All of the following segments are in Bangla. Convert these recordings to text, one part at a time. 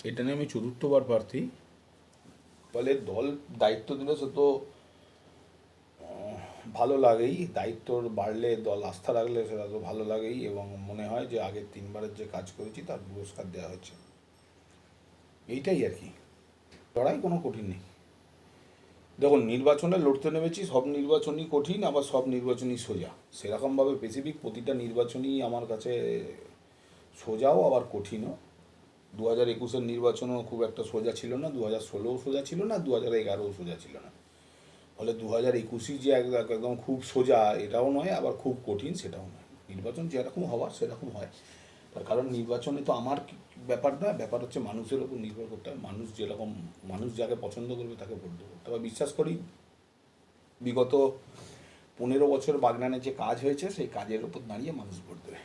এটা নিয়ে আমি চতুর্থবার প্রার্থী। ফলে দল দায়িত্ব দিলে সে তো ভালো লাগেই, দায়িত্ব বাড়লে দল আস্থা রাখলে সেটা তো ভালো লাগেই, এবং মনে হয় যে আগের তিনবারের যে কাজ করেছি তার পুরস্কার দেওয়া হয়েছে, এইটাই আর কি। লড়াই কোনো কঠিন নেই। দেখুন, নির্বাচনে লড়তে নেমেছি, সব নির্বাচনই কঠিন, আবার সব নির্বাচনই সোজা। সেরকমভাবে স্পেসিফিক প্রতিটা নির্বাচনই আমার কাছে সোজাও আবার কঠিনও। 2021-এর নির্বাচনও খুব একটা সোজা ছিল না, 2016ও সোজা ছিল না, 2011ও সোজা ছিল না। ফলে 2021ই যে একদম খুব সোজা এটাও নয়, আবার খুব কঠিন সেটাও নয়। নির্বাচন যেরকম হওয়ার সেরকম হয়। তার কারণ নির্বাচনে তো আমার ব্যাপার না, ব্যাপার হচ্ছে মানুষের ওপর নির্ভর করতে হয়। মানুষ যাকে পছন্দ করবে তাকে ভোট দেবো। তবে বিশ্বাস করি বিগত 15 বছর বাগনানে যে কাজ হয়েছে সেই কাজের ওপর দাঁড়িয়ে মানুষ ভোট দেবে।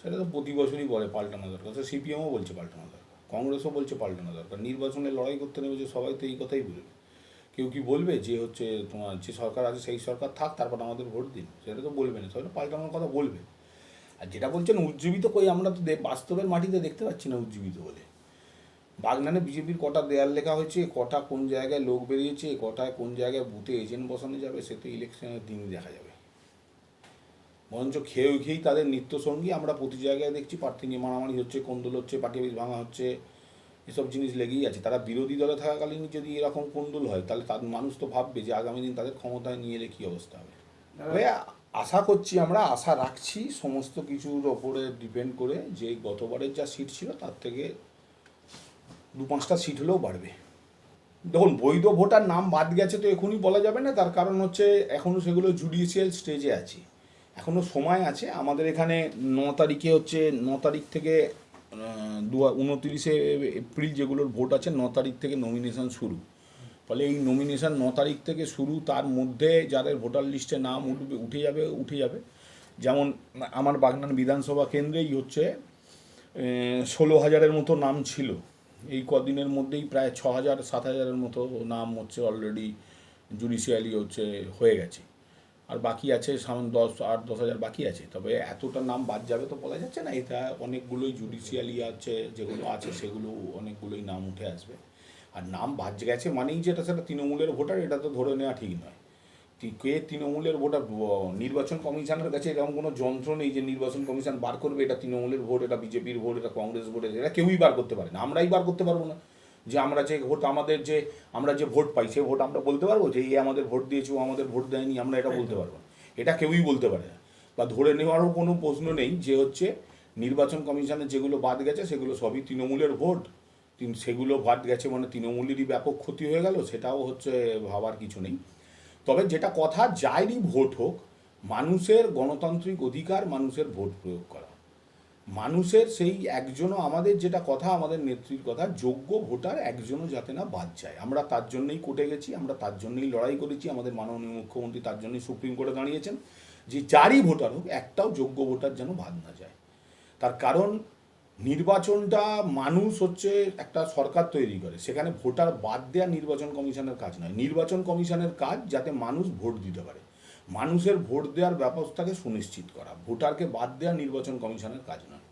সেটা তো প্রতি বছরই বলে পাল্টানো দরকার, সে সিপিএমও বলছে পাল্টানো দরকার, কংগ্রেসও বলছে পাল্টানো দরকার। নির্বাচনে লড়াই করতে নেমেছে সবাই তো এই কথাই বলবে। কেউ কি বলবে যে হচ্ছে তোমার যে সরকার আছে সেই সরকার থাক, তারপর আমাদের ভোট দিন? সেটা তো বলবে না, সেটা পাল্টানোর কথা বলবে। আর যেটা বলছেন উজ্জীবিত, কই আমরা তো বাস্তবের মাটিতে দেখতে পাচ্ছি না উজ্জীবিত বলে। বাগনানে বিজেপির কটা দেয়াল লেখা হয়েছে, কটা কোন জায়গায় লোক বেরিয়েছে, কটায় কোন জায়গায় বুথে এজেন্ট বসানো যাবে, সে তো ইলেকশনের দিনই দেখা যাবে। বরঞ্চ খেয়েই তাদের নিত্যসঙ্গী আমরা প্রতি জায়গায় দেখছি, প্রার্থী নিয়ে মারামারি হচ্ছে, কোন্দল হচ্ছে, পার্টি অফিস ভাঙা হচ্ছে, এসব জিনিস লেগেই আছে। তারা বিরোধী দলে থাকাকালীন যদি এরকম কোন্দল হয়, তাহলে তার মানুষ তো ভাববে যে আগামী দিন তাদের ক্ষমতায় নিয়ে এলে কী অবস্থা হবে। তবে আশা করছি, আমরা আশা রাখছি সমস্ত কিছুর ওপরে ডিপেন্ড করে, যে গতবারের যা সিট ছিল তার থেকে 2-5টা সিট হলেও বাড়বে। দেখুন, বৈধ ভোটার নাম বাদ গেছে তো এখনই বলা যাবে না, তার কারণ হচ্ছে এখনও সেগুলো জুডিশিয়াল স্টেজে আছে, এখনও সময় আছে। আমাদের এখানে 9 তারিখে হচ্ছে, 9 তারিখ থেকে 29শে এপ্রিল যেগুলোর ভোট আছে, 9 তারিখ থেকে নমিনেশন শুরু। ফলে এই নমিনেশন 9 তারিখ থেকে শুরু, তার মধ্যে যাদের ভোটার লিস্টে নাম উঠে যাবে। যেমন আমার বাগনান বিধানসভা কেন্দ্রেই হচ্ছে 16,000-এর মতো নাম ছিল, এই কদিনের মধ্যেই প্রায় 6,000-7,000-এর মতো নাম হচ্ছে অলরেডি জুডিশিয়ালি হচ্ছে হয়ে গেছে। আর বাকি আছে 8-10 হাজার বাকি আছে। তবে এতটা নাম বাদ যাবে তো বলা যাচ্ছে না, এটা অনেকগুলোই জুডিশিয়ালি আছে, যেগুলো আছে সেগুলো অনেকগুলোই নাম উঠে আসবে। আর নাম বাদ গেছে মানেই যেটা সেটা তৃণমূলের ভোটার, এটা তো ধরে নেওয়া ঠিক নয়। কে তৃণমূলের ভোটার? নির্বাচন কমিশনের কাছে এরকম কোনো যন্ত্র নেই যে নির্বাচন কমিশন বার করবে এটা তৃণমূলের ভোট, এটা বিজেপির ভোট, এটা কংগ্রেস ভোট, এটা কেউই বার করতে পারে না। আমরাই বার করতে পারবো না যে আমরা যে ভোট, আমরা যে ভোট পাই সে ভোট আমরা বলতে পারবো যে এই আমাদের ভোট দিয়েছে, ও আমাদের ভোট দেয়নি, আমরা এটা বলতে পারবো না। এটা কেউই বলতে পারে না, বা ধরে নেওয়ারও কোনো প্রশ্ন নেই যে হচ্ছে নির্বাচন কমিশনের যেগুলো বাদ গেছে সেগুলো সবই তৃণমূলের ভোট, সেগুলো বাদ গেছে মানে তৃণমূলেরই ব্যাপক ক্ষতি হয়ে গেল, সেটাও হচ্ছে ভাবার কিছু নেই। তবে যেটা কথা, যাইরই ভোট হোক, মানুষের গণতান্ত্রিক অধিকার মানুষের ভোট প্রয়োগ করা। মানুষের সেই একজনও, আমাদের যেটা কথা, আমাদের নেত্রীর কথা, যোগ্য ভোটার একজনও যাতে না বাদ যায়। আমরা তার জন্যই কোর্টে গেছি, আমরা তার জন্যই লড়াই করেছি, আমাদের মাননীয় মুখ্যমন্ত্রী তার জন্যই সুপ্রিম কোর্টে দাঁড়িয়েছেন যে যারই ভোটার হোক একটাও যোগ্য ভোটার যেন বাদ না যায়। তার কারণ নির্বাচনটা মানুষ হচ্ছে একটা সরকার তৈরি করে, সেখানে ভোটার বাদ দেওয়া নির্বাচন কমিশনের কাজ নয়। নির্বাচন কমিশনের কাজ যাতে মানুষ ভোট দিতে পারে, মানুষের ভোট দেওয়ার ব্যবস্থাকে সুনিশ্চিত করা। ভোটারকে বাদ দেওয়া নির্বাচন কমিশনের কাজ নয়।